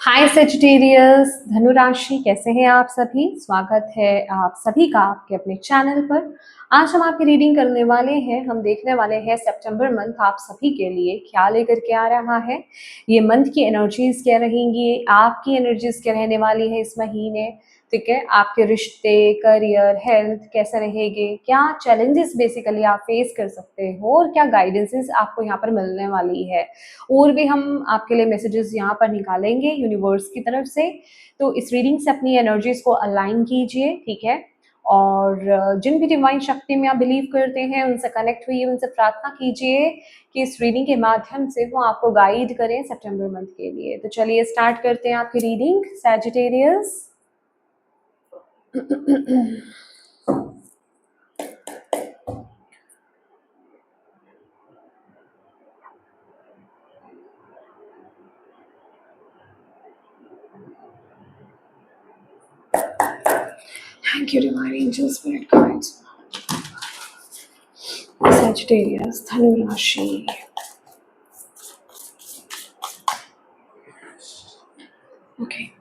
हाय Sagittarius, धनु राशि कैसे हैं आप सभी। स्वागत है आप सभी का आपके अपने चैनल पर। आज हम आपकी रीडिंग करने वाले हैं। हम देखने वाले हैं सितंबर मंथ आप सभी के लिए क्या लेकर के आ रहा है। ये मंथ की एनर्जीज क्या रहेंगी, आपकी एनर्जीज क्या रहने वाली है इस महीने। ठीक है, आपके रिश्ते, करियर, हेल्थ कैसे रहेंगे, क्या चैलेंजेस बेसिकली आप फेस कर सकते हो और क्या गाइडेंसेस आपको यहाँ पर मिलने वाली है। और भी हम आपके लिए मैसेजेस यहाँ पर निकालेंगे यूनिवर्स की तरफ से। तो इस रीडिंग से अपनी एनर्जीज को अलाइन कीजिए, ठीक है। और जिन भी डिवाइन शक्ति में आप बिलीव करते हैं उनसे कनेक्ट हुई, उनसे प्रार्थना कीजिए कि इस रीडिंग के माध्यम से वो आपको गाइड करें सितंबर मंथ के लिए। तो चलिए स्टार्ट करते हैं आपकी reading Sagittarius. Thank you, Divine Angel Spirit Guides. Sagittarius, Dhanu Rashi. Okay.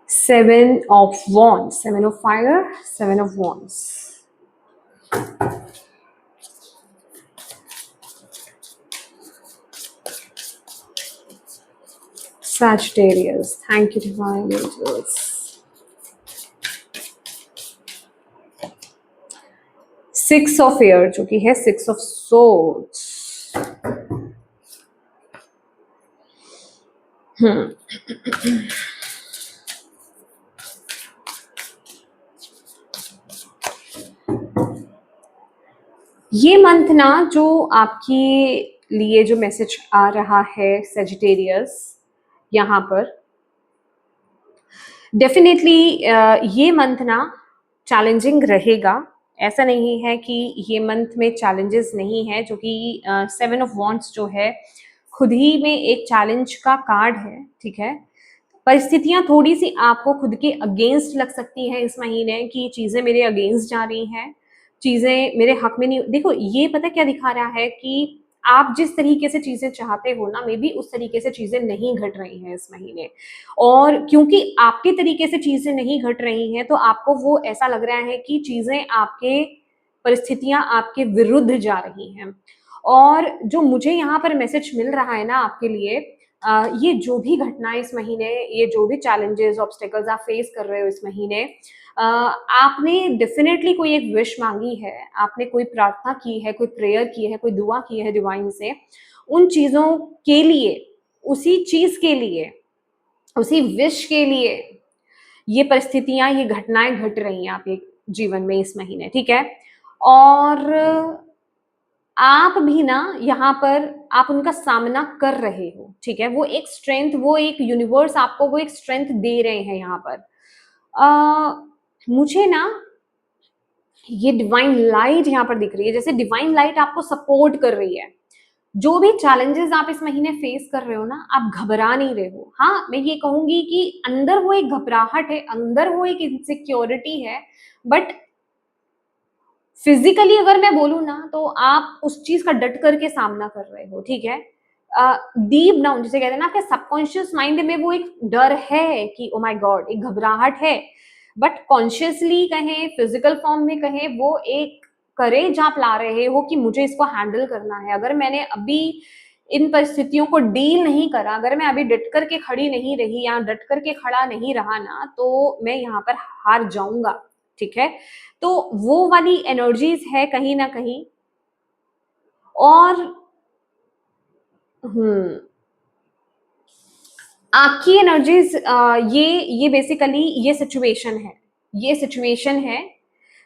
Seven of Wands, Seven of Fire, Seven of Wands. Sagittarius, thank you, Divine Angels. Six of Air, जो कि है Six of Swords. ये month ना जो आपके लिए जो message आ रहा है सेजिटेरियस यहाँ पर, डेफिनेटली ये मंथ ना चैलेंजिंग रहेगा। ऐसा नहीं है कि ये मंथ में चैलेंजेस नहीं है, जो कि सेवन ऑफ वॉन्ड्स जो है खुद ही में एक चैलेंज का कार्ड है, ठीक है। परिस्थितियां थोड़ी सी आपको खुद के अगेंस्ट लग सकती हैं इस महीने की, चीजें मेरे अगेंस्ट जा रही हैं, चीजें मेरे हक में नहीं। देखो ये पता क्या दिखा रहा है कि आप जिस तरीके से चीजें चाहते हो ना, मे बी उस तरीके से चीजें नहीं घट रही हैं इस महीने। और क्योंकि आपके तरीके से चीजें नहीं घट रही हैं तो आपको वो ऐसा लग रहा है कि चीजें आपके, परिस्थितियां आपके विरुद्ध जा रही हैं। और जो मुझे यहाँ पर मैसेज मिल रहा है ना आपके लिए, ये जो भी घटनाएं इस महीने, ये जो भी चैलेंजेस, ऑब्स्टेकल्स आप फेस कर रहे हो इस महीने, आपने डेफिनेटली कोई एक विश मांगी है, आपने कोई प्रार्थना की है, कोई प्रेयर की है, कोई दुआ की है डिवाइन से। उन चीजों के लिए, उसी चीज के लिए, उसी विश के लिए ये परिस्थितियां, ये घटनाएं घट रही हैं आपके जीवन में इस महीने, ठीक है। और आप भी ना यहाँ पर आप उनका सामना कर रहे हो, ठीक है। वो एक स्ट्रेंथ, वो एक यूनिवर्स आपको वो एक स्ट्रेंथ दे रहे हैं यहाँ पर। मुझे ना ये डिवाइन लाइट यहाँ पर दिख रही है, जैसे डिवाइन लाइट आपको सपोर्ट कर रही है। जो भी चैलेंजेस आप इस महीने फेस कर रहे हो ना, आप घबरा नहीं रहे हो। हाँ, मैं ये कहूंगी कि अंदर वो एक घबराहट है, अंदर वो एक इनसिक्योरिटी है, बट फिजिकली अगर मैं बोलूँ ना तो आप उस चीज का डट करके सामना कर रहे हो, ठीक है। डीप डाउन जिसे कहते हैं ना, आपके सबकॉन्शियस माइंड में वो एक डर है कि ओ माय गॉड, एक घबराहट है। बट कॉन्शियसली कहें, फिजिकल फॉर्म में कहें, वो एक करेज आप ला रहे हो कि मुझे इसको हैंडल करना है। अगर मैंने अभी इन परिस्थितियों को डील नहीं करा, अगर मैं अभी डट करके खड़ी नहीं रही या डट करके खड़ा नहीं रहा ना, तो मैं यहाँ पर हार जाऊंगा, ठीक है। तो वो वाली एनर्जीज है कहीं ना कहीं। और आपकी एनर्जीज, ये बेसिकली ये सिचुएशन है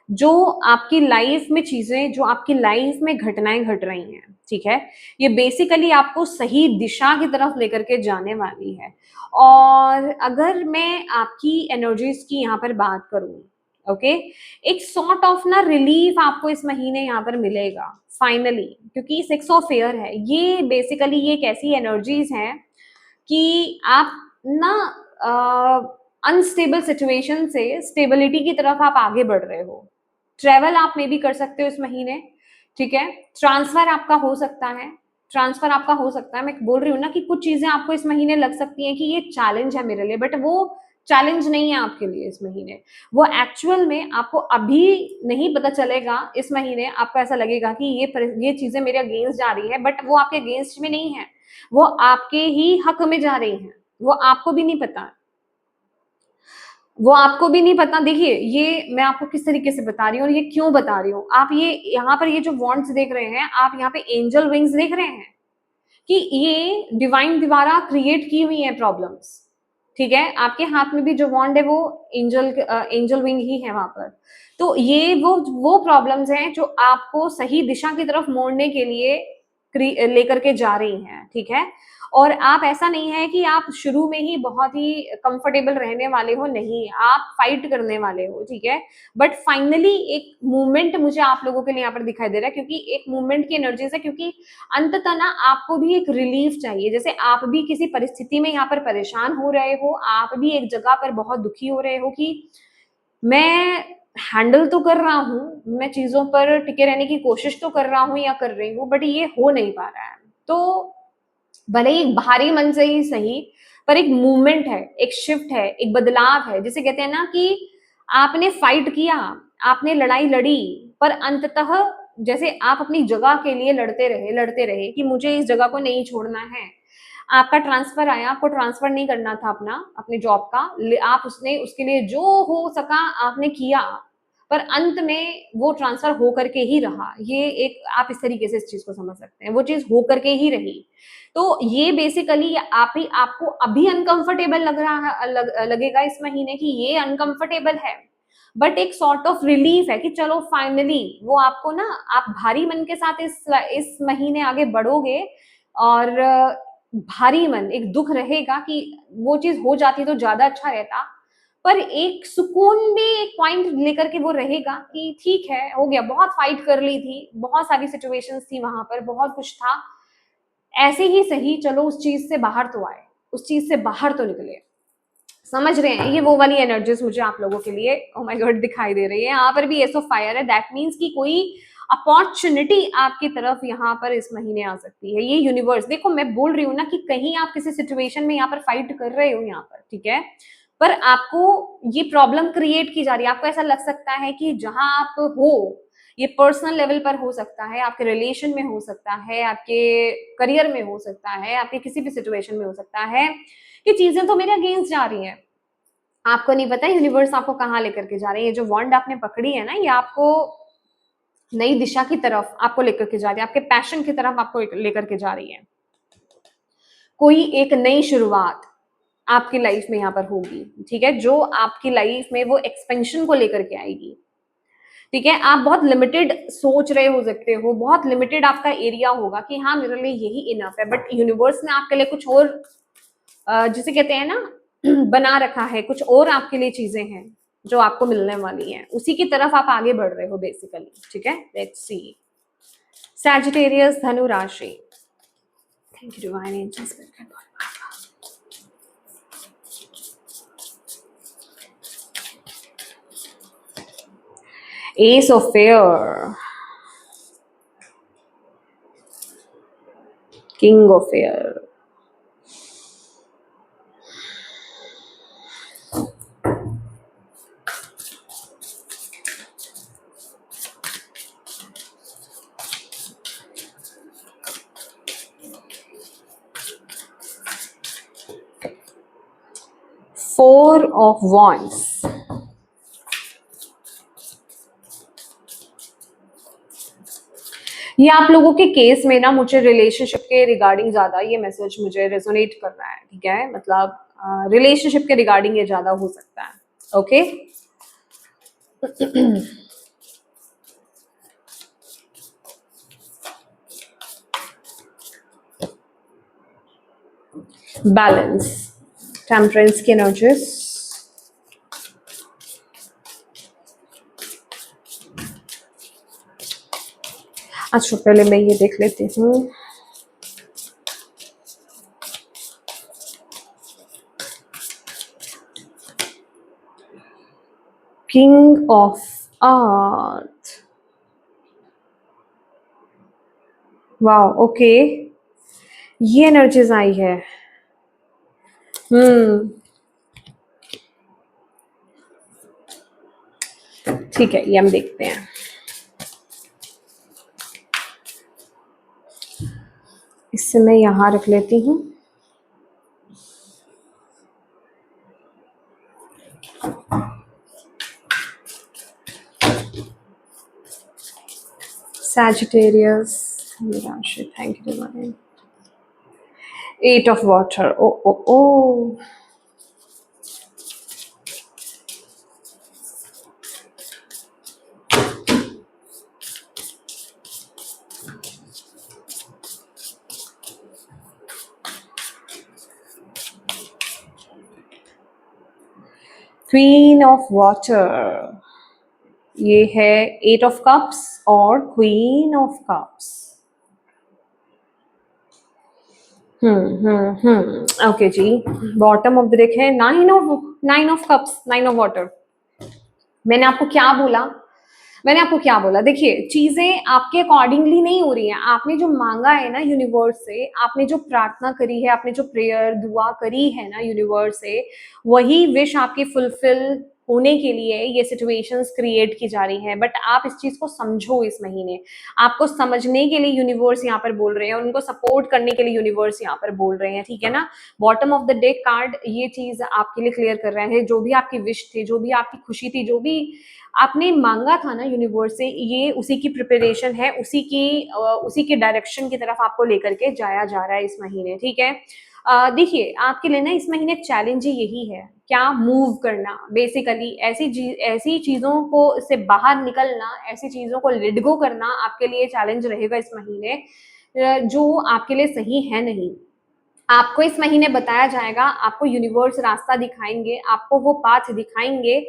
जो आपकी लाइफ में चीजें, जो आपकी लाइफ में घटनाएं घट रही हैं, ठीक है। ये बेसिकली आपको सही दिशा की तरफ लेकर के जाने वाली है। और अगर मैं आपकी एनर्जीज की यहाँ पर बात करूं, ओके। एक सॉर्ट ऑफ ना रिलीफ आपको इस महीने यहाँ पर मिलेगा फाइनली, क्योंकि 6 ऑफ एयर है। ये बेसिकली ये एक ऐसी एनर्जीज हैं कि आप ना अनस्टेबल सिचुएशन से स्टेबिलिटी की तरफ आप आगे बढ़ रहे हो। ट्रेवल आप में भी कर सकते हो इस महीने, ठीक है। ट्रांसफर आपका हो सकता है, ट्रांसफर आपका हो सकता है। मैं बोल रही हूँ ना कि कुछ चीजें आपको इस महीने लग सकती हैं कि ये चैलेंज है मेरे लिए, बट वो चैलेंज नहीं है आपके लिए इस महीने। वो एक्चुअल में आपको अभी नहीं पता चलेगा। इस महीने आपको ऐसा लगेगा कि ये चीजें मेरे अगेंस्ट जा रही है, बट वो आपके अगेंस्ट में नहीं है, वो आपके ही हक में जा रही हैं। वो आपको भी नहीं पता, वो आपको भी नहीं पता। देखिए, ये मैं आपको किस तरीके से बता रही हूँ और ये क्यों बता रही हूँ। आप ये यहाँ पर ये जो वॉन्ट्स देख रहे हैं, आप यहाँ पे एंजल विंग्स देख रहे हैं कि ये डिवाइन द्वारा क्रिएट की हुई है प्रॉब्लम्स, ठीक है। आपके हाथ में भी जो वॉन्ड है वो एंजल विंग ही है वहां पर। तो ये वो प्रॉब्लम्स हैं जो आपको सही दिशा की तरफ मोड़ने के लिए लेकर के जा रही हैं, ठीक है। और आप ऐसा नहीं है कि आप शुरू में ही बहुत ही कंफर्टेबल रहने वाले हो, नहीं, आप फाइट करने वाले हो, ठीक है। बट फाइनली एक मूवमेंट मुझे आप लोगों के लिए यहाँ पर दिखाई दे रहा है, क्योंकि एक मूवमेंट की एनर्जीज है, क्योंकि अंततः ना आपको भी एक रिलीफ चाहिए। जैसे आप भी किसी परिस्थिति में यहाँ पर परेशान हो रहे हो, आप भी एक जगह पर बहुत दुखी हो रहे हो कि मैं हैंडल तो कर रहा हूँ, मैं चीजों पर टिके रहने की कोशिश तो कर रहा हूँ या कर रही हूँ, बट ये हो नहीं पा रहा है। तो भले ही एक भारी मन से ही सही, पर एक मूवमेंट है, एक शिफ्ट है, एक बदलाव है। जिसे कहते हैं ना कि आपने फाइट किया, आपने लड़ाई लड़ी, पर अंततः जैसे आप अपनी जगह के लिए लड़ते रहे कि मुझे इस जगह को नहीं छोड़ना है। आपका ट्रांसफर आया, आपको ट्रांसफर नहीं करना था अपने जॉब का, आप उसने उसके लिए जो हो सका आपने किया, पर अंत में वो ट्रांसफर हो करके ही रहा। ये एक आप इस तरीके से इस चीज को समझ सकते हैं, वो चीज हो करके ही रही। तो ये बेसिकली आपको अभी अनकंफर्टेबल लगेगा इस महीने की ये अनकंफर्टेबल है, बट एक सॉर्ट ऑफ रिलीफ है कि चलो फाइनली वो आपको ना, आप भारी मन के साथ इस महीने आगे बढ़ोगे। और भारी मन, एक दुख रहेगा कि वो चीज हो जाती तो ज्यादा अच्छा रहता, पर एक सुकून भी एक पॉइंट लेकर के वो रहेगा कि ठीक है, हो गया, बहुत फाइट कर ली थी, बहुत सारी सिचुएशंस थी वहां पर, बहुत कुछ था, ऐसे ही सही, चलो उस चीज से बाहर तो आए, उस चीज से बाहर तो निकले। समझ रहे हैं? ये वो वाली एनर्जीज मुझे आप लोगों के लिए ओह माय गॉड दिखाई दे रही है। यहाँ पर भी एस ऑफ फायर है, दैट मीन्स कि कोई अपॉर्चुनिटी आपकी तरफ यहाँ पर इस महीने आ सकती है। ये यूनिवर्स, देखो मैं बोल रही हूँ ना कि कहीं आप किसी सिचुएशन में यहाँ पर फाइट कर रहे हो यहाँ पर, ठीक है, पर आपको ये प्रॉब्लम क्रिएट की जा रही है। आपको ऐसा लग सकता है कि जहां आप हो, ये पर्सनल लेवल पर हो सकता है, आपके रिलेशन में हो सकता है, आपके करियर में हो सकता है, आपके किसी भी सिचुएशन में हो सकता है कि चीजें तो मेरे अगेंस्ट जा रही हैं। आपको नहीं पता यूनिवर्स आपको कहाँ लेकर के जा रही है। जो वॉन्ड आपने पकड़ी है ना, ये आपको नई दिशा की तरफ आपको लेकर के जा रही है, आपके पैशन की तरफ आपको लेकर के जा रही है। कोई एक नई शुरुआत आपकी लाइफ में यहाँ पर होगी, ठीक है, जो आपकी लाइफ में वो एक्सपेंशन को लेकर के आएगी, ठीक है। आप बहुत लिमिटेड सोच रहे हो सकते हो, बहुत लिमिटेड आपका एरिया होगा कि हाँ मेरे लिए यही इनफ है, बट यूनिवर्स ने आपके लिए कुछ और जिसे कहते हैं ना बना रखा है, कुछ और आपके लिए चीजें हैं जो आपको मिलने वाली हैं, उसी की तरफ आप आगे बढ़ रहे हो बेसिकली, ठीक है। लेट्स सी सैजिटेरियस, धनु राशि। Thank you divine angels. Ace of fire, king of fire, four of wands. ये आप लोगों के केस में ना मुझे रिलेशनशिप के रिगार्डिंग ज्यादा ये मैसेज मुझे रेजोनेट कर रहा है, ठीक है, मतलब रिलेशनशिप के रिगार्डिंग ये ज्यादा हो सकता है, ओके। बैलेंस, टेम्परेंस की एनर्जीज, अच्छा, पहले मैं ये देख लेती हूँ। King of earth, wow, okay, ये एनर्जीज आई है। हम्म, ठीक है, ये हम देखते हैं। इससे मैं यहाँ रख लेती हूँ। Sagittarius, Rashi, thank you divine. Eight of water, oh oh oh, Queen of water, ये है एट ऑफ कप्स और क्वीन ऑफ कप्स। ओके जी। बॉटम ऑफ द डेक है nine of cups, nine of water. मैंने आपको क्या बोला, मैंने आपको क्या बोला, देखिए चीजें आपके अकॉर्डिंगली नहीं हो रही हैं। आपने जो मांगा है ना यूनिवर्स से, आपने जो प्रार्थना करी है, आपने जो प्रेयर दुआ करी है ना यूनिवर्स से, वही विश आपकी फुलफिल होने के लिए ये सिचुएशंस क्रिएट की जा रही हैं। बट आप इस चीज को समझो, इस महीने आपको समझने के लिए यूनिवर्स यहाँ पर बोल रहे हैं, उनको सपोर्ट करने के लिए यूनिवर्स यहाँ पर बोल रहे हैं, ठीक है ना। Bottom of the deck card ये चीज आपके लिए क्लियर कर रहे हैं। जो भी आपकी विश थी, जो भी आपकी खुशी थी, जो भी आपने मांगा था ना यूनिवर्स से, ये उसी की प्रिपरेशन है, उसी के डायरेक्शन की तरफ आपको लेकर के जाया जा रहा है इस महीने, ठीक है। देखिए आपके लिए ना इस महीने चैलेंज ही यही है, क्या मूव करना, बेसिकली ऐसी चीजों को से बाहर निकलना, ऐसी चीजों को लेट गो करना आपके लिए चैलेंज रहेगा इस महीने, जो आपके लिए सही है नहीं। आपको इस महीने बताया जाएगा, आपको यूनिवर्स रास्ता दिखाएंगे, आपको वो पाथ दिखाएंगे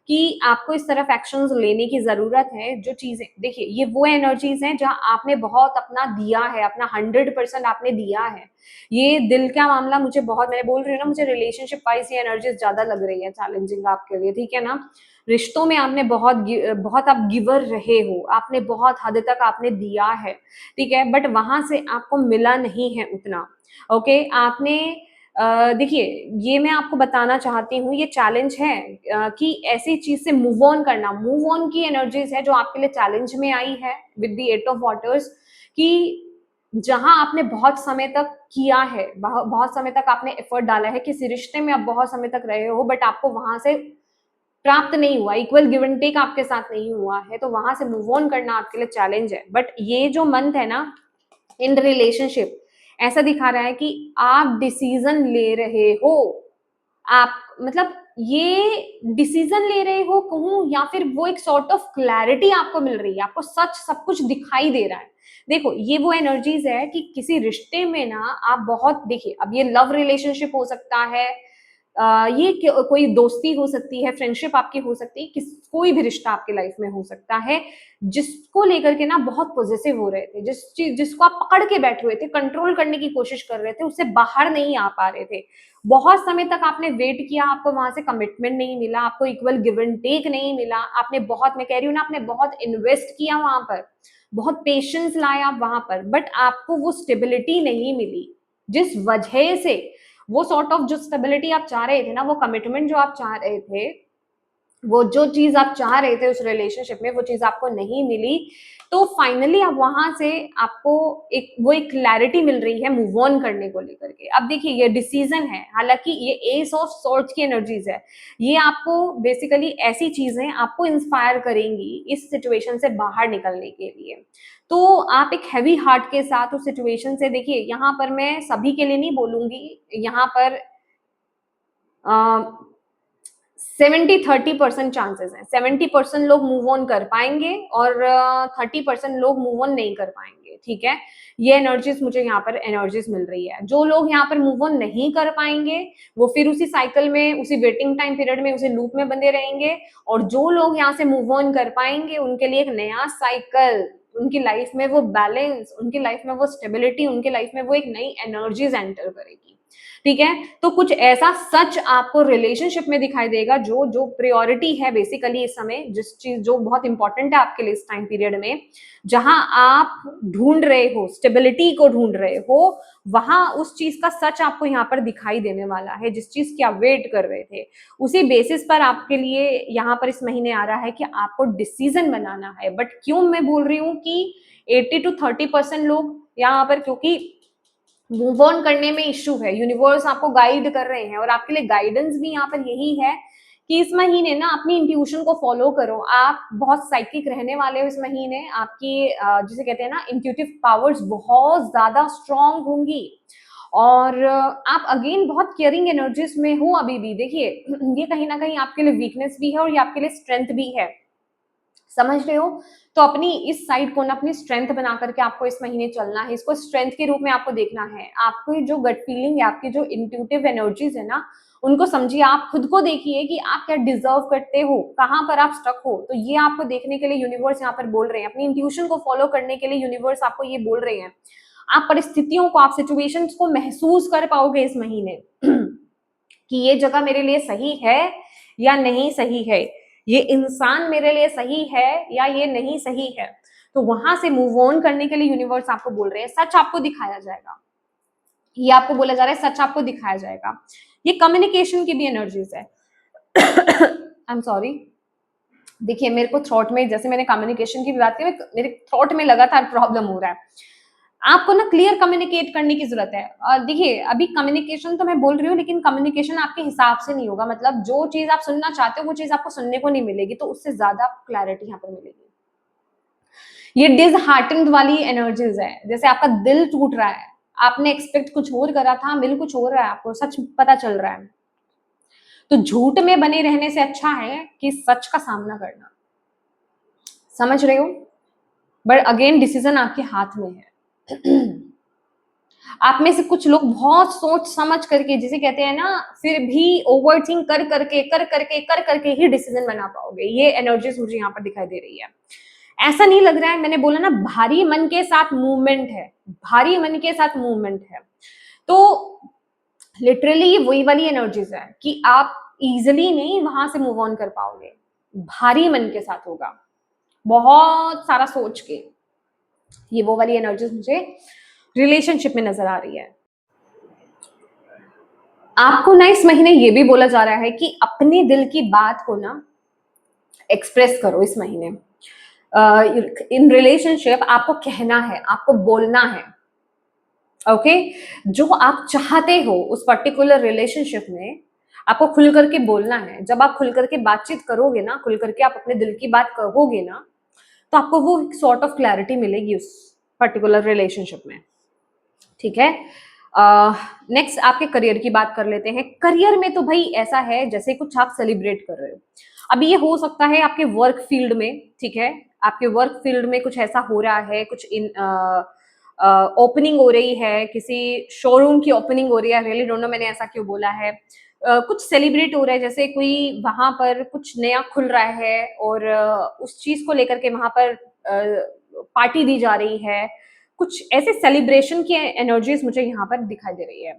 कि आपको इस तरफ एक्शंस लेने की जरूरत है। जो चीजें देखिए, ये वो एनर्जीज हैं जहां आपने बहुत अपना दिया है, अपना 100% आपने दिया है। ये दिल का मामला मुझे बहुत, मैं बोल रही हूँ ना, मुझे रिलेशनशिप वाइज ये एनर्जीज ज्यादा लग रही है चैलेंजिंग आपके लिए, ठीक है ना। रिश्तों में आपने बहुत आप गिवर रहे हो, आपने बहुत हद तक आपने दिया है, ठीक है, बट वहां से आपको मिला नहीं है उतना। ओके, आपने देखिए, ये मैं आपको बताना चाहती हूँ, ये चैलेंज है कि ऐसी चीज से मूव ऑन की एनर्जीज है जो आपके लिए चैलेंज में आई है with the eight of waters, कि जहां आपने बहुत समय तक किया है, बहुत समय तक आपने एफर्ट डाला है, किसी रिश्ते में आप बहुत समय तक रहे हो, बट आपको वहां से प्राप्त नहीं हुआ, इक्वल गिव एंड टेक आपके साथ नहीं हुआ है, तो वहां से मूव ऑन करना आपके लिए चैलेंज है। बट ये जो मंथ है ना, इन रिलेशनशिप ऐसा दिखा रहा है कि आप डिसीजन ले रहे हो, आप मतलब ये डिसीजन ले रहे हो कहूं, या फिर वो एक सॉर्ट ऑफ क्लैरिटी आपको मिल रही है, आपको सच सब कुछ दिखाई दे रहा है। देखो ये वो एनर्जीज है कि किसी रिश्ते में ना आप बहुत, देखिए अब ये लव रिलेशनशिप हो सकता है, ये कोई दोस्ती हो सकती है, फ्रेंडशिप आपकी हो सकती है, कोई भी रिश्ता आपके लाइफ में हो सकता है, जिसको लेकर के ना बहुत पॉजिटिव हो रहे थे, जिसको आप पकड़ के बैठे हुए थे, कंट्रोल करने की कोशिश कर रहे थे, उससे बाहर नहीं आ पा रहे थे। बहुत समय तक आपने वेट किया, आपको वहां से कमिटमेंट नहीं मिला, आपको इक्वल गिव एंड टेक नहीं मिला, आपने बहुत, मैं कह रही हूँ ना, आपने बहुत इन्वेस्ट किया वहां पर, बहुत पेशेंस लाया आप वहां पर, बट आपको वो स्टेबिलिटी नहीं मिली, जिस वजह से वो सॉर्ट ऑफ जो स्टेबिलिटी आप चाह रहे थे ना, वो कमिटमेंट जो आप चाह रहे थे, वो जो चीज आप चाह रहे थे उस रिलेशनशिप में, वो चीज आपको नहीं मिली। तो फाइनली अब वहां से आपको एक क्लैरिटी मिल रही है मूव ऑन करने को लेकर के। अब देखिए ये डिसीजन है, हालांकि ये एस ऑफ सॉर्ड्स की एनर्जीज है, ये आपको बेसिकली ऐसी चीजें आपको इंस्पायर करेंगी इस सिचुएशन से बाहर निकलने के लिए। तो आप एक हैवी हार्ट के साथ उस सिचुएशन से, देखिए यहाँ पर मैं सभी के लिए नहीं बोलूंगी, यहाँ पर 70-30% चांसेस हैं, 70% लोग मूव ऑन कर पाएंगे और 30% लोग मूव ऑन नहीं कर पाएंगे, ठीक है। ये एनर्जीज मुझे यहाँ पर एनर्जीज मिल रही है। जो लोग यहाँ पर मूव ऑन नहीं कर पाएंगे वो फिर उसी साइकिल में, उसी वेटिंग टाइम पीरियड में, उसी लूप में बंधे रहेंगे, और जो लोग यहाँ से मूव ऑन कर पाएंगे उनके लिए एक नया साइकिल उनकी लाइफ में वो बैलेंस, उनकी लाइफ में वो स्टेबिलिटी, उनकी लाइफ में वो एक नई एनर्जीज एंटर करेगी। ठीक है, तो कुछ ऐसा सच आपको रिलेशनशिप में दिखाई देगा जो जो प्रायोरिटी है बेसिकली इस समय, जिस चीज जो बहुत इंपॉर्टेंट है आपके लिए इस टाइम पीरियड में, जहां आप ढूंढ रहे हो, स्टेबिलिटी को ढूंढ रहे हो, वहां उस चीज का सच आपको यहाँ पर दिखाई देने वाला है, जिस चीज की आप वेट कर रहे थे। उसी बेसिस पर आपके लिए यहाँ पर इस महीने आ रहा है कि आपको डिसीजन बनाना है। बट क्यों मैं बोल रही हूँ कि 80 to 30% लोग यहाँ पर, क्योंकि मूव ऑन करने में इश्यू है, यूनिवर्स आपको गाइड कर रहे हैं, और आपके लिए गाइडेंस भी यहाँ पर यही है कि इस महीने ना अपनी इंट्यूशन को फॉलो करो। आप बहुत साइकिक रहने वाले हो इस महीने, आपकी जिसे कहते हैं ना इंट्यूटिव पावर्स बहुत ज्यादा स्ट्रांग होंगी, और आप अगेन बहुत केयरिंग एनर्जीज में हो अभी भी। देखिए, ये कहीं ना कहीं आपके लिए वीकनेस भी है और ये आपके लिए स्ट्रेंथ भी है, समझ रहे हो? तो अपनी इस साइड को ना अपनी स्ट्रेंथ बना करके आपको इस महीने चलना है, इसको स्ट्रेंथ के रूप में आपको देखना है। आपकी जो गट फीलिंग है, आपकी जो इंट्यूटिव एनर्जीज है ना, उनको समझिए, आप खुद को देखिए कि आप क्या डिजर्व करते हो, कहाँ पर आप स्टक हो। तो ये आपको देखने के लिए यूनिवर्स यहाँ पर बोल रहे हैं, अपनी इंट्यूशन को फॉलो करने के लिए यूनिवर्स आपको ये बोल रहे हैं। आप परिस्थितियों को, आप सिचुएशंस को महसूस कर पाओगे इस महीने कि ये जगह मेरे लिए सही है या नहीं सही है, ये इंसान मेरे लिए सही है या ये नहीं सही है। तो वहां से मूव ऑन करने के लिए यूनिवर्स आपको बोल रहे हैं, सच आपको दिखाया जाएगा। ये आपको बोला जा रहा है, सच आपको दिखाया जाएगा। ये कम्युनिकेशन की भी एनर्जीज है। आई एम सॉरी, देखिए मेरे को थ्रॉट में, जैसे मैंने कम्युनिकेशन की भी बात की, मेरे थ्रॉट में लगातार प्रॉब्लम हो रहा है। आपको ना क्लियर कम्युनिकेट करने की जरूरत है। और देखिए, अभी कम्युनिकेशन तो मैं बोल रही हूँ, लेकिन कम्युनिकेशन आपके हिसाब से नहीं होगा। मतलब जो चीज आप सुनना चाहते हो वो चीज आपको सुनने को नहीं मिलेगी, तो उससे ज्यादा क्लैरिटी यहाँ पर मिलेगी। ये डिसहार्टेंड वाली एनर्जीज है, जैसे आपका दिल टूट रहा है, आपने एक्सपेक्ट कुछ और करा था, मिल कुछ और रहा है, आपको सच पता चल रहा है। तो झूठ में बने रहने से अच्छा है कि सच का सामना करना, समझ रहे हो? बट अगेन डिसीजन आपके हाथ में है। आप में से कुछ लोग बहुत सोच समझ करके, जिसे कहते हैं ना, फिर भी ओवरथिंक कर करके ही डिसीजन बना पाओगे। ये एनर्जीज मुझे यहाँ पर दिखाई दे रही है। ऐसा नहीं लग रहा है, मैंने बोला ना, भारी मन के साथ मूवमेंट है, भारी मन के साथ मूवमेंट है। तो लिटरली वही वाली एनर्जीज है कि आप इजिली नहीं वहां से मूव ऑन कर पाओगे, भारी मन के साथ होगा, बहुत सारा सोच के। ये वो वाली एनर्जीज मुझे रिलेशनशिप में नजर आ रही है। आपको ना इस महीने ये भी बोला जा रहा है कि अपने दिल की बात को ना एक्सप्रेस करो इस महीने। इन रिलेशनशिप आपको कहना है, आपको बोलना है। ओके, जो आप चाहते हो उस पर्टिकुलर रिलेशनशिप में आपको खुल करके बोलना है। जब आप खुल करके बातचीत करोगे ना, खुल करके आप अपने दिल की बात कहोगे ना, तो आपको वो सॉर्ट ऑफ क्लैरिटी मिलेगी उस पर्टिकुलर रिलेशनशिप में। ठीक है, नेक्स्ट आपके करियर की बात कर लेते हैं। करियर में तो भाई ऐसा है जैसे कुछ आप सेलिब्रेट कर रहे हो। अभी ये हो सकता है आपके वर्क फील्ड में, ठीक है, आपके वर्क फील्ड में कुछ ऐसा हो रहा है, कुछ ओपनिंग हो रही है, किसी शोरूम की ओपनिंग हो रही है, रियली डोंट नो मैंने ऐसा क्यों बोला है। कुछ सेलिब्रेट हो रहा है, जैसे कोई वहां पर कुछ नया खुल रहा है और उस चीज को लेकर के वहां पर पार्टी दी जा रही है। कुछ ऐसे सेलिब्रेशन की एनर्जीज मुझे यहाँ पर दिखाई दे रही है।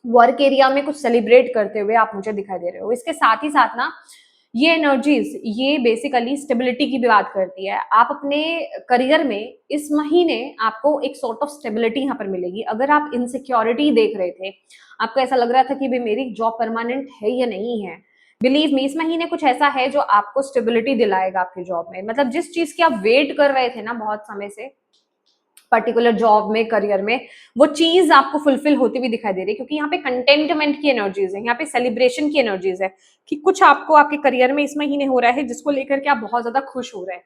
वर्क एरिया में कुछ सेलिब्रेट करते हुए आप मुझे दिखाई दे रहे हो। इसके साथ ही साथ ना ये एनर्जीज, ये बेसिकली स्टेबिलिटी की भी बात करती है। आप अपने करियर में इस महीने आपको एक सॉर्ट ऑफ स्टेबिलिटी यहाँ पर मिलेगी। अगर आप इनसिक्योरिटी देख रहे थे, आपको ऐसा लग रहा था कि भाई मेरी जॉब परमानेंट है या नहीं है, बिलीव मी, इस महीने कुछ ऐसा है जो आपको स्टेबिलिटी दिलाएगा आपकी जॉब में। मतलब जिस चीज की आप वेट कर रहे थे ना बहुत समय से, पर्टिकुलर जॉब में, करियर में, वो चीज आपको फुलफिल होती हुई दिखाई दे रही है। क्योंकि यहाँ पे कंटेंटमेंट की एनर्जीज है, यहाँ पे सेलिब्रेशन की एनर्जीज है कि कुछ आपको आपके करियर में इस महीने हो रहा है जिसको लेकर के आप बहुत ज्यादा खुश हो रहे हैं।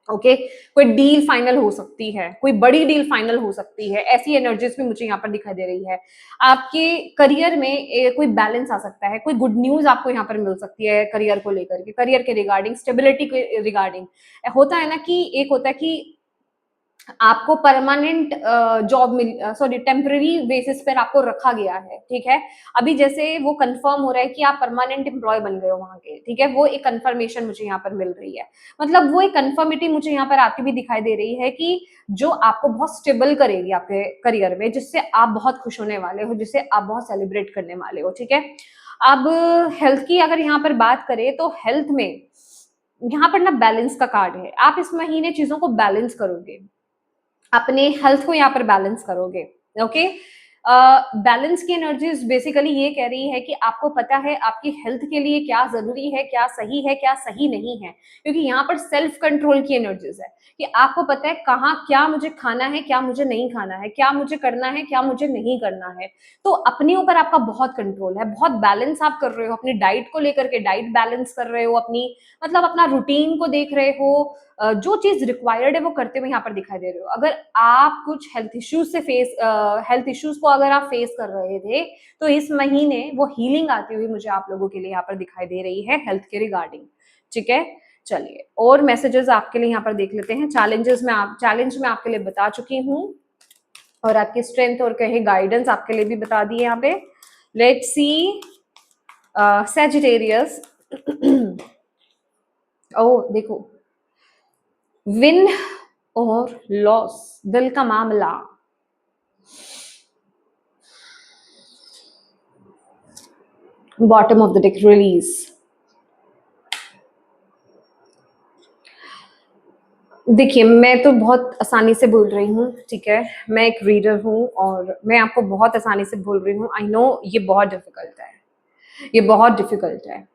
ओके, कोई डील फाइनल हो सकती है, कोई बड़ी डील फाइनल हो सकती है, ऐसी एनर्जीज भी मुझे यहाँ पर दिखाई दे रही है। आपके करियर में कोई बैलेंस आ सकता है, कोई गुड न्यूज आपको यहाँ पर मिल सकती है करियर को लेकर के, करियर के रिगार्डिंग, स्टेबिलिटी के रिगार्डिंग। होता है ना कि एक होता है कि आपको permanent job sorry temporary basis पर आपको रखा गया है, ठीक है। अभी जैसे वो कंफर्म हो रहा है कि आप परमानेंट एम्प्लॉय बन गए हो वहां के, ठीक है, वो एक कंफर्मेशन मुझे यहाँ पर मिल रही है। मतलब वो एक कंफर्मिटी मुझे यहाँ पर आती भी दिखाई दे रही है कि जो आपको बहुत स्टेबल करेगी आपके करियर में, जिससे आप बहुत खुश होने वाले हो, जिससे आप बहुत सेलिब्रेट करने वाले हो, ठीक है। अब हेल्थ की अगर यहाँ पर बात करें तो हेल्थ में यहाँ पर ना बैलेंस का कार्ड है। आप इस महीने चीजों को बैलेंस करोगे, अपने हेल्थ को यहाँ पर बैलेंस करोगे। ओके, बैलेंस की एनर्जीज बेसिकली ये कह रही है कि आपको पता है आपकी हेल्थ के लिए क्या जरूरी है, क्या सही नहीं है, क्योंकि यहाँ पर सेल्फ कंट्रोल की एनर्जीज है कि आपको पता है कहाँ क्या मुझे खाना है, क्या मुझे नहीं खाना है, क्या मुझे करना है, क्या मुझे नहीं करना है। तो अपने ऊपर आपका बहुत कंट्रोल है, बहुत बैलेंस आप कर रहे हो अपनी डाइट को लेकर के, डाइट बैलेंस कर रहे हो अपनी, मतलब अपना रूटीन को देख रहे हो, जो चीज रिक्वायर्ड है वो करते हुए यहाँ पर दिखाई दे रहे हो। अगर आप कुछ हेल्थ इश्यूज को अगर आप फेस कर रहे थे, तो इस महीने वो हीलिंग आती हुई मुझे आप लोगों के लिए यहाँ पर दिखाई दे रही है हेल्थ के रिगार्डिंग, ठीक है। चलिए और मैसेजेस आपके लिए यहाँ पर देख लेते हैं। चैलेंज में आपके लिए बता चुकी हूँ, और आपकी स्ट्रेंथ और कहे गाइडेंस आपके लिए भी बता दी यहाँ पे। Let's see Sagittarius. ओ देखो, विन और लॉस, दिल का मामला। Bottom of the deck, release. देखिए मैं तो बहुत आसानी से बोल रही हूँ, ठीक है, मैं एक रीडर हूँ और मैं आपको बहुत आसानी से बोल रही हूँ। आई नो ये बहुत डिफिकल्ट है, ये बहुत डिफिकल्ट है,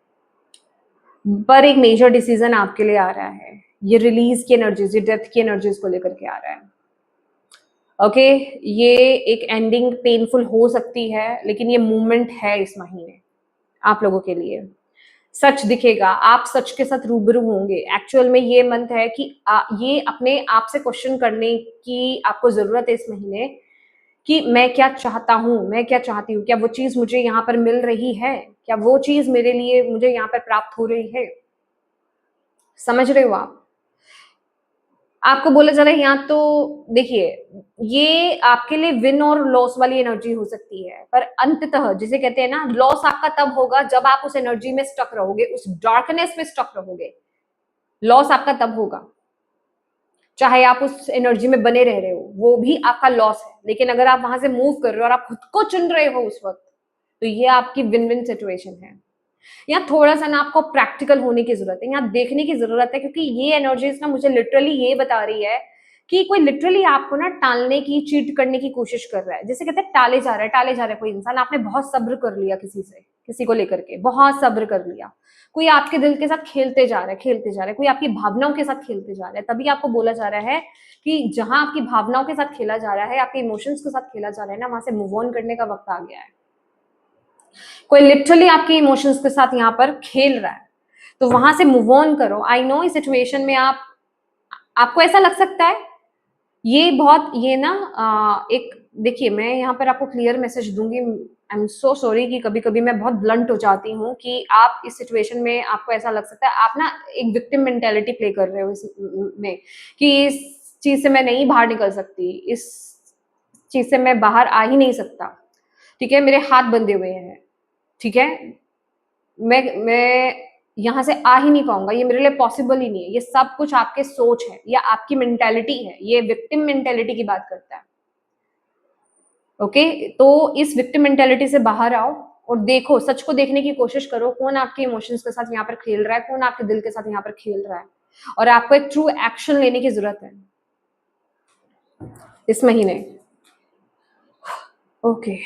पर एक मेजर डिसीजन आपके लिए आ रहा है। ये रिलीज की एनर्जीज, ये डेथ की एनर्जीज को लेकर के आ रहा है। ओके, ये एक एंडिंग पेनफुल हो सकती है, लेकिन ये मूवमेंट है इस महीने आप लोगों के लिए। सच दिखेगा, आप सच के साथ रूबरू होंगे। एक्चुअल में ये मंथ है कि ये अपने आप से क्वेश्चन करने की आपको जरूरत है इस महीने कि मैं क्या चाहता हूँ, मैं क्या चाहती हूँ, क्या वो चीज मुझे यहाँ पर मिल रही है, क्या वो चीज मेरे लिए मुझे यहाँ पर प्राप्त हो रही है। समझ रहे हो आप? आपको बोला जा रहा है यहाँ, तो देखिए ये आपके लिए विन और लॉस वाली एनर्जी हो सकती है, पर अंततः जिसे कहते हैं ना, लॉस आपका तब होगा जब आप उस एनर्जी में स्टक रहोगे, उस डार्कनेस में स्टक रहोगे। लॉस आपका तब होगा चाहे आप उस एनर्जी में बने रह रहे हो, वो भी आपका लॉस है। लेकिन अगर आप वहां से मूव कर रहे हो और आप खुद को चुन रहे हो उस वक्त, तो ये आपकी विन विन सिचुएशन है। यहाँ थोड़ा सा ना आपको प्रैक्टिकल होने की जरूरत है, यहाँ देखने की जरूरत है, क्योंकि ये एनर्जीज ना मुझे लिटरली ये बता रही है कि कोई लिटरली आपको ना टालने की, चीट करने की कोशिश कर रहा है। जैसे कहते हैं टाले जा रहा है कोई इंसान। आपने बहुत सब्र कर लिया किसी से, किसी को लेकर के बहुत सब्र कर लिया, कोई आपके दिल के साथ खेलते जा रहा है, कोई आपकी भावनाओं के साथ खेलते जा रहा है। तभी आपको बोला जा रहा है कि जहां आपकी भावनाओं के साथ खेला जा रहा है, आपके इमोशंस के साथ खेला जा रहा है ना, वहां से मूव ऑन करने का वक्त आ गया है। कोई लिटरली आपके इमोशंस के साथ यहाँ पर खेल रहा है, तो वहां से मूव ऑन करो। आई नो इस सिचुएशन में आपको ऐसा लग सकता है, ये बहुत ये ना एक, देखिए मैं यहाँ पर आपको क्लियर मैसेज दूंगी। आई एम सो सॉरी कि कभी कभी मैं बहुत ब्लंट हो जाती हूँ कि आप इस सिचुएशन में आपको ऐसा लग सकता है आप ना एक विक्टिम मेंटेलिटी प्ले कर रहे हो इस में, कि इस चीज से मैं नहीं बाहर निकल सकती, इस चीज से मैं बाहर आ ही नहीं सकता, ठीक है, मेरे हाथ बंधे हुए हैं, ठीक है, मैं यहाँ से आ ही नहीं पाऊंगा, ये मेरे लिए पॉसिबल ही नहीं है। ये सब कुछ आपके सोच है या आपकी मेंटेलिटी है, ये विक्टिम मेंटेलिटी की बात करता है। ओके, तो इस विक्टिम मेंटेलिटी से बाहर आओ और देखो, सच को देखने की कोशिश करो, कौन आपके इमोशंस के साथ यहाँ पर खेल रहा है, कौन आपके दिल के साथ यहाँ पर खेल रहा है, और आपको एक ट्रू एक्शन लेने की जरूरत है इस महीने। Okay,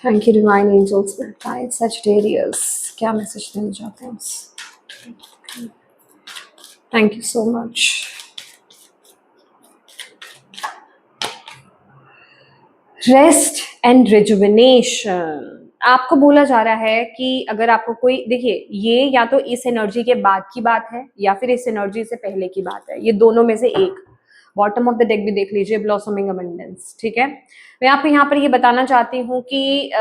thank you divine angels, guides, Sagittarius, क्या मैसेज देना चाहते हैं? Thank you so much. Rest and rejuvenation आपको बोला जा रहा है कि अगर आपको कोई, देखिए ये या तो इस एनर्जी के बाद की बात है या फिर इस एनर्जी से पहले की बात है, ये दोनों में से एक। बॉटम ऑफ द डेक भी देख लीजिए, ब्लॉसमिंग अबंडेंस, ठीक है। मैं आपको यहाँ पर ये बताना चाहती हूँ कि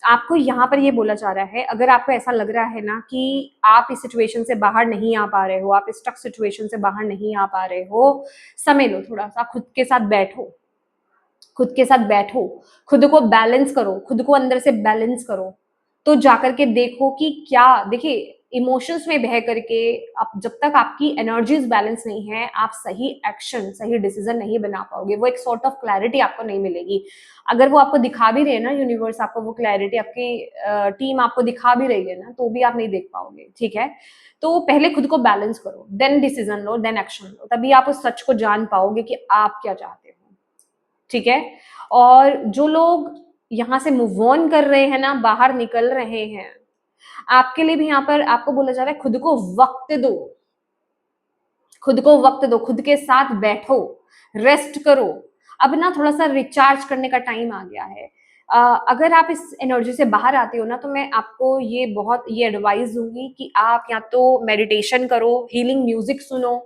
आपको यहाँ पर ये बोला जा रहा है, अगर आपको ऐसा लग रहा है ना कि आप इस सिचुएशन से बाहर नहीं आ पा रहे हो, आप इस स्टक सिचुएशन से बाहर नहीं आ पा रहे हो, समय लो, थोड़ा सा खुद के साथ बैठो, खुद के साथ बैठो, खुद को बैलेंस करो, खुद को अंदर से बैलेंस करो, तो जाकर के देखो कि क्या, देखिए इमोशंस में बह करके आप, जब तक आपकी एनर्जीज बैलेंस नहीं है, आप सही एक्शन, सही डिसीजन नहीं बना पाओगे, वो एक सॉर्ट ऑफ क्लैरिटी आपको नहीं मिलेगी। अगर वो आपको दिखा भी रहे हैं ना, यूनिवर्स आपको वो क्लैरिटी, आपकी टीम आपको दिखा भी रही है ना, तो भी आप नहीं देख पाओगे, ठीक है। तो पहले खुद को बैलेंस करो, देन डिसीजन लो, देन एक्शन लो, तभी आप उस सच को जान पाओगे कि आप क्या चाहते हो, ठीक है। और जो लोग यहाँ से मूव ऑन कर रहे हैं ना, बाहर निकल रहे हैं, आपके लिए भी यहाँ पर आपको बोला जा रहा है, खुद को वक्त दो, खुद को वक्त दो, खुद के साथ बैठो, रेस्ट करो। अब ना थोड़ा सा रिचार्ज करने का टाइम आ गया है। अगर आप इस एनर्जी से बाहर आते हो ना, तो मैं आपको ये एडवाइस दूंगी कि आप या तो मेडिटेशन करो, हीलिंग म्यूजिक सुनो,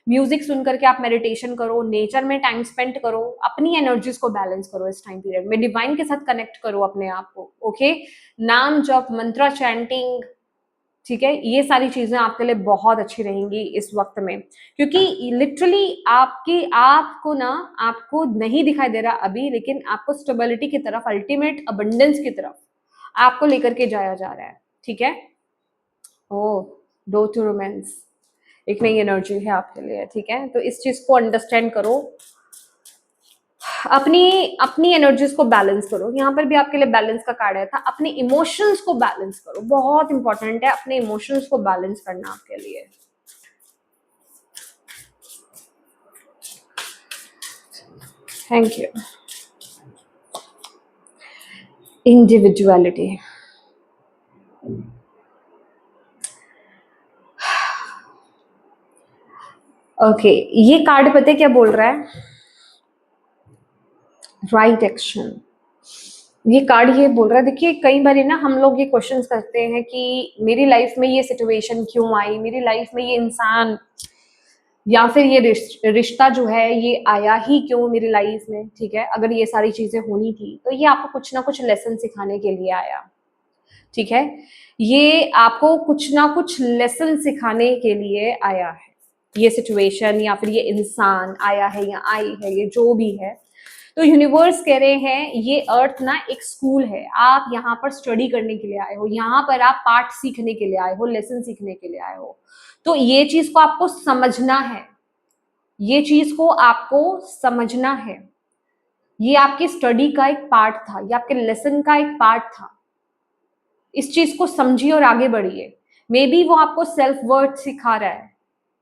म्यूजिक सुन करके आप मेडिटेशन करो, नेचर में टाइम स्पेंड करो, अपनी एनर्जीज को बैलेंस करो, इस टाइम पीरियड में डिवाइन के साथ कनेक्ट करो अपने आप को, ओके। नाम जप, मंत्रा चैंटिंग, ठीक है, ये सारी चीजें आपके लिए बहुत अच्छी रहेंगी इस वक्त में, क्योंकि लिटरली आपको ना, आपको नहीं दिखाई दे रहा अभी, लेकिन आपको स्टेबिलिटी की तरफ, अल्टीमेट अबंडेंस की तरफ आपको लेकर के जाया जा रहा है, ठीक है। ओ, डो टू रोमांस, एक नई एनर्जी है आपके लिए, ठीक है। तो इस चीज को अंडरस्टैंड करो, अपनी अपनी एनर्जीज को बैलेंस करो। यहाँ पर भी आपके लिए बैलेंस का कार्ड आया था, अपने इमोशंस को बैलेंस करो, बहुत इंपॉर्टेंट है अपने इमोशंस को बैलेंस करना आपके लिए। Thank you. इंडिविजुअलिटी, ओके, ये कार्ड पता है क्या बोल रहा है? Right action. ये कार्ड ये बोल रहा है, देखिए कई बार ना हम लोग ये क्वेश्चंस करते हैं कि मेरी लाइफ में ये सिचुएशन क्यों आई, मेरी लाइफ में ये इंसान या फिर ये रिश्ता जो है ये आया ही क्यों मेरी लाइफ में, ठीक है। अगर ये सारी चीजें होनी थी तो ये आपको कुछ ना कुछ लेसन सिखाने के लिए आया, ठीक है। ये आपको कुछ ना कुछ लेसन सिखाने के लिए आया है, ये सिचुएशन या फिर ये इंसान आया है या आई है, ये जो भी है। तो यूनिवर्स कह रहे हैं ये अर्थ ना एक स्कूल है, आप यहाँ पर स्टडी करने के लिए आए हो, यहाँ पर आप पाठ सीखने के लिए आए हो, लेसन सीखने के लिए आए हो। तो ये चीज को आपको समझना है, ये चीज को आपको समझना है, ये आपकी स्टडी का एक पार्ट था, ये आपके लेसन का एक पार्ट था। इस चीज को समझिए और आगे बढ़िए। मे बी वो आपको सेल्फ वर्थ सिखा रहा है,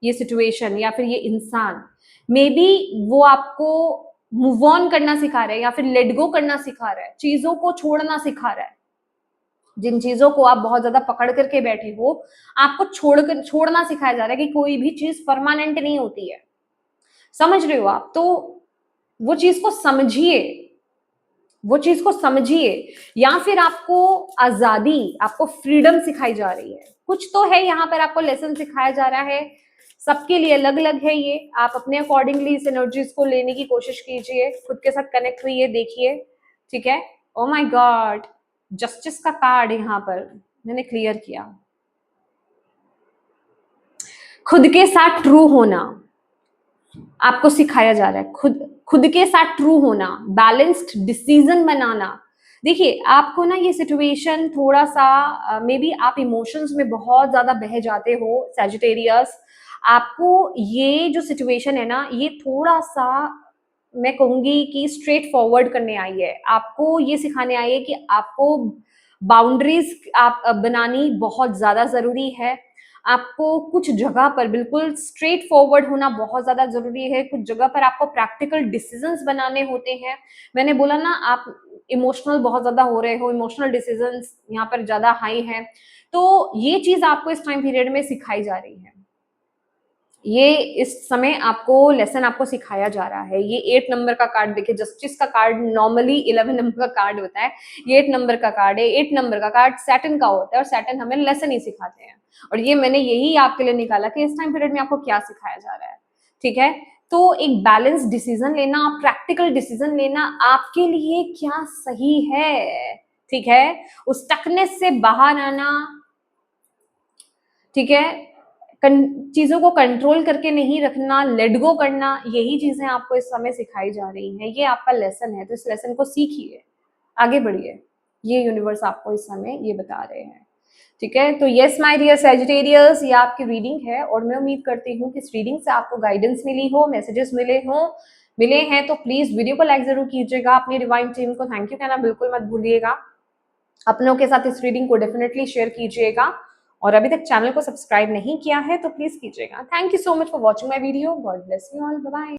ये सिचुएशन या फिर ये इंसान, मे बी वो आपको मूव ऑन करना सिखा रहा है या फिर लेट गो करना सिखा रहा है, चीजों को छोड़ना सिखा रहा है। जिन चीजों को आप बहुत ज्यादा पकड़ करके बैठे हो, आपको छोड़ना सिखाया जा रहा है कि कोई भी चीज परमानेंट नहीं होती है, समझ रहे हो आप? तो वो चीज को समझिए, वो चीज को समझिए, या फिर आपको आजादी, आपको फ्रीडम सिखाई जा रही है, कुछ तो है यहाँ पर आपको लेसन सिखाया जा रहा है। सबके लिए अलग अलग है ये, आप अपने अकॉर्डिंगली इस एनर्जीज को लेने की कोशिश कीजिए, खुद के साथ कनेक्ट हुई देखिए, ठीक है। ओ माय गॉड, जस्टिस का कार्ड यहाँ पर मैंने क्लियर किया। खुद के साथ ट्रू होना आपको सिखाया जा रहा है, खुद के साथ ट्रू होना, बैलेंस्ड डिसीजन बनाना। देखिए आपको ना ये सिचुएशन थोड़ा सा मे बी आप इमोशंस में बहुत ज्यादा बह जाते हो सैजिटेरियस, आपको ये जो सिचुएशन है ना, ये थोड़ा सा मैं कहूंगी कि स्ट्रेट फॉरवर्ड करने आई है, आपको ये सिखाने आई है कि आपको बाउंड्रीज आप बनानी बहुत ज्यादा जरूरी है। आपको कुछ जगह पर बिल्कुल स्ट्रेट फॉरवर्ड होना बहुत ज्यादा जरूरी है, कुछ जगह पर आपको प्रैक्टिकल डिसीजंस बनाने होते हैं। मैंने बोला ना, आप इमोशनल बहुत ज्यादा हो रहे हो, इमोशनल डिसीजंस यहाँ पर ज्यादा हाई है, तो ये चीज आपको इस टाइम पीरियड में सिखाई जा रही है। ये इस समय आपको लेसन आपको सिखाया जा रहा है। ये 8 नंबर का कार्ड देखिए, जस्टिस का कार्ड नॉर्मली 11 नंबर का कार्ड होता है, ये 8 नंबर का कार्ड है। 8 नंबर का कार्ड सैटर्न का होता है और सैटर्न हमें लेसन ही सिखाते हैं, और ये मैंने यही आपके लिए निकाला कि इस टाइम पीरियड में आपको क्या सिखाया जा रहा है, ठीक है। तो एक बैलेंस डिसीजन लेना, प्रैक्टिकल डिसीजन लेना, आपके लिए क्या सही है, ठीक है, उस स्टकनेस से बाहर आना, ठीक है, चीजों को कंट्रोल करके नहीं रखना, लेट गो करना, यही चीजें आपको इस समय सिखाई जा रही हैं। ये आपका लेसन है, तो इस लेसन को सीखिए, आगे बढ़िए। ये यूनिवर्स आपको इस समय ये बता रहे हैं, ठीक है। तो यस माय डियर सैजिटेरियस, ये आपकी रीडिंग है और मैं उम्मीद करती हूँ कि इस रीडिंग से आपको गाइडेंस मिली हो, मैसेजेस मिले हैं तो प्लीज वीडियो को लाइक जरूर कीजिएगा। अपनी डिवाइन टीम को थैंक यू कहना बिल्कुल मत भूलिएगा। अपनों के साथ इस रीडिंग को डेफिनेटली शेयर कीजिएगा और अभी तक चैनल को सब्सक्राइब नहीं किया है तो प्लीज कीजिएगा। Thank you so much for watching my video. God bless you all, bye bye.